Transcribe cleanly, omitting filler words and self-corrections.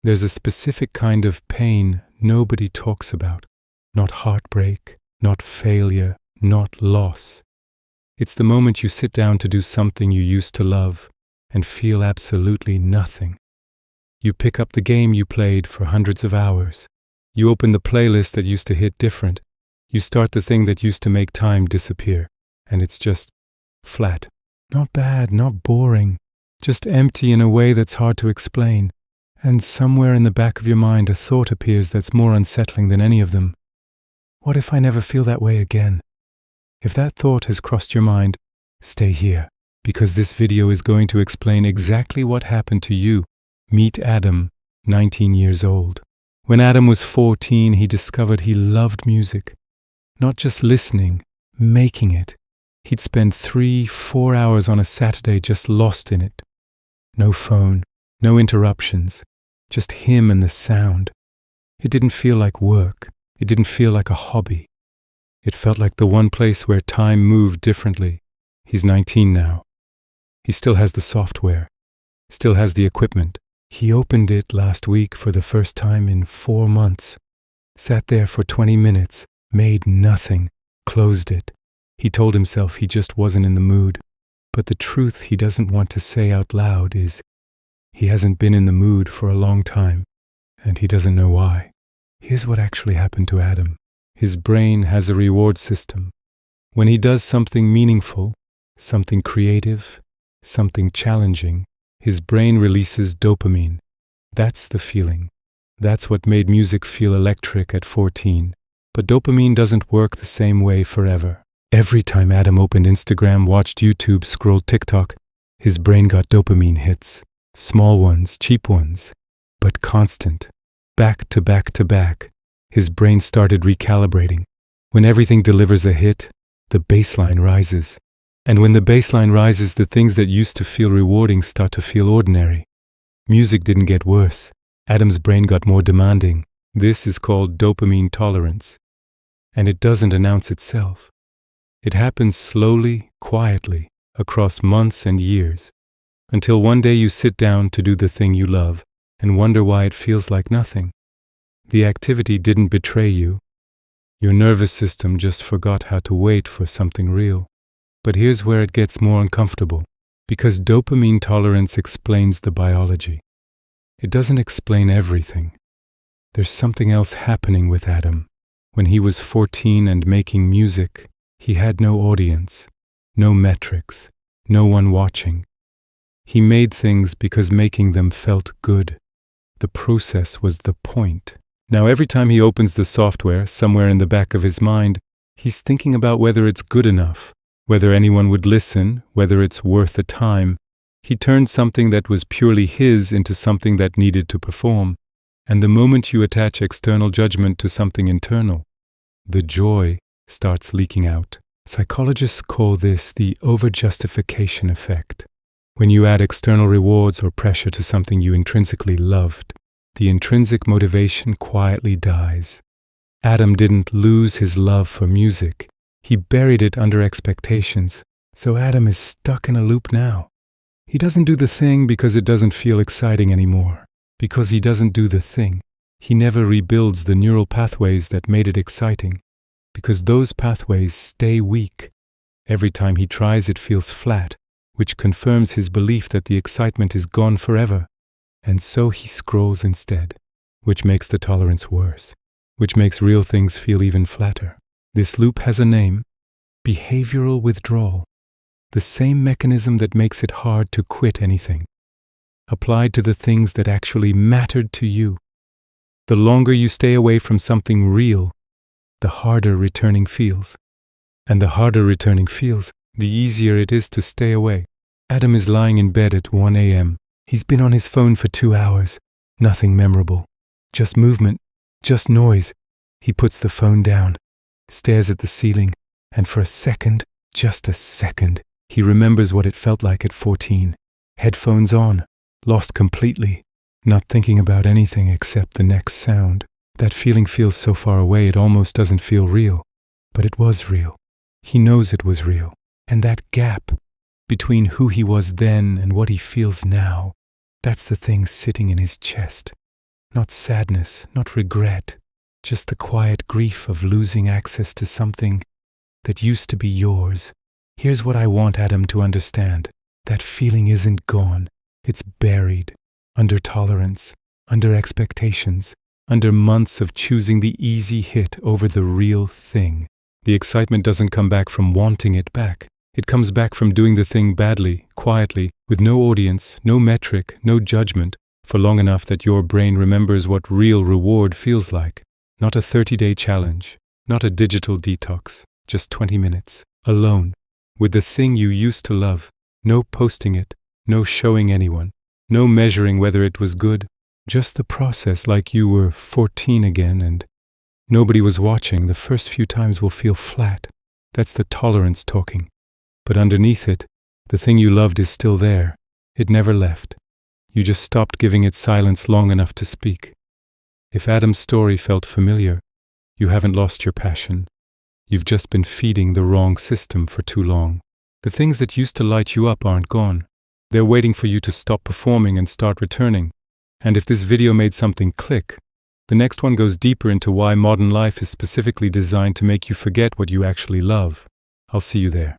There's a specific kind of pain nobody talks about. Not heartbreak, not failure, not loss. It's the moment you sit down to do something you used to love and feel absolutely nothing. You pick up the game you played for hundreds of hours. You open the playlist that used to hit different. You start the thing that used to make time disappear. And it's just flat. Not bad, not boring. Just empty in a way that's hard to explain. And somewhere in the back of your mind a thought appears that's more unsettling than any of them. What if I never feel that way again? If that thought has crossed your mind, stay here, because this video is going to explain exactly what happened to you. Meet Adam, 19 years old. When Adam was 14, he discovered he loved music. Not just listening, making it. He'd spend 3-4 hours on a Saturday just lost in it. No phone, no interruptions, just him and the sound. It didn't feel like work. It didn't feel like a hobby. It felt like the one place where time moved differently. He's 19 now. He still has the software, still has the equipment. He opened it last week for the first time in 4 months. Sat there for 20 minutes, made nothing, closed it. He told himself he just wasn't in the mood. But the truth he doesn't want to say out loud is he hasn't been in the mood for a long time, and he doesn't know why. Here's what actually happened to Adam. His brain has a reward system. When he does something meaningful, something creative, something challenging, his brain releases dopamine. That's the feeling. That's what made music feel electric at 14. But dopamine doesn't work the same way forever. Every time Adam opened Instagram, watched YouTube, scrolled TikTok, his brain got dopamine hits. Small ones, cheap ones, but constant. Back to back to back. His brain started recalibrating. When everything delivers a hit, the baseline rises. And when the baseline rises, the things that used to feel rewarding start to feel ordinary. Music didn't get worse. Adam's brain got more demanding. This is called dopamine tolerance. And it doesn't announce itself. It happens slowly, quietly, across months and years, until one day you sit down to do the thing you love and wonder why it feels like nothing. The activity didn't betray you. Your nervous system just forgot how to wait for something real. But here's where it gets more uncomfortable, because dopamine tolerance explains the biology. It doesn't explain everything. There's something else happening with Adam. When he was 14 and making music, he had no audience, no metrics, no one watching. He made things because making them felt good. The process was the point. Now every time he opens the software, somewhere in the back of his mind, he's thinking about whether it's good enough, whether anyone would listen, whether it's worth the time. He turned something that was purely his into something that needed to perform. And the moment you attach external judgment to something internal, the joy starts leaking out. Psychologists call this the overjustification effect. When you add external rewards or pressure to something you intrinsically loved, the intrinsic motivation quietly dies. Adam didn't lose his love for music. He buried it under expectations. So Adam is stuck in a loop now. He doesn't do the thing because it doesn't feel exciting anymore. Because he doesn't do the thing, he never rebuilds the neural pathways that made it exciting. Because those pathways stay weak. Every time he tries, it feels flat, which confirms his belief that the excitement is gone forever. And so he scrolls instead, which makes the tolerance worse, which makes real things feel even flatter. This loop has a name: behavioral withdrawal. The same mechanism that makes it hard to quit anything, applied to the things that actually mattered to you. The longer you stay away from something real, the harder returning feels. And the harder returning feels, the easier it is to stay away. Adam is lying in bed at 1 a.m. He's been on his phone for 2 hours. Nothing memorable. Just movement, just noise. He puts the phone down, stares at the ceiling, and for a second, just a second, he remembers what it felt like at 14. Headphones on, lost completely, not thinking about anything except the next sound. That feeling feels so far away it almost doesn't feel real. But it was real. He knows it was real. And that gap between who he was then and what he feels now, that's the thing sitting in his chest. Not sadness, not regret, just the quiet grief of losing access to something that used to be yours. Here's what I want Adam to understand. That feeling isn't gone. It's buried, under tolerance, under expectations, under months of choosing the easy hit over the real thing. The excitement doesn't come back from wanting it back. It comes back from doing the thing badly, quietly, with no audience, no metric, no judgment, for long enough that your brain remembers what real reward feels like. Not a 30-day challenge, not a digital detox, just 20 minutes, alone, with the thing you used to love. No posting it, no showing anyone, no measuring whether it was good, just the process like you were 14 again and nobody was watching. The first few times will feel flat. That's the tolerance talking. But underneath it, the thing you loved is still there. It never left. You just stopped giving it silence long enough to speak. If Adam's story felt familiar, you haven't lost your passion. You've just been feeding the wrong system for too long. The things that used to light you up aren't gone. They're waiting for you to stop performing and start returning. And if this video made something click, the next one goes deeper into why modern life is specifically designed to make you forget what you actually love. I'll see you there.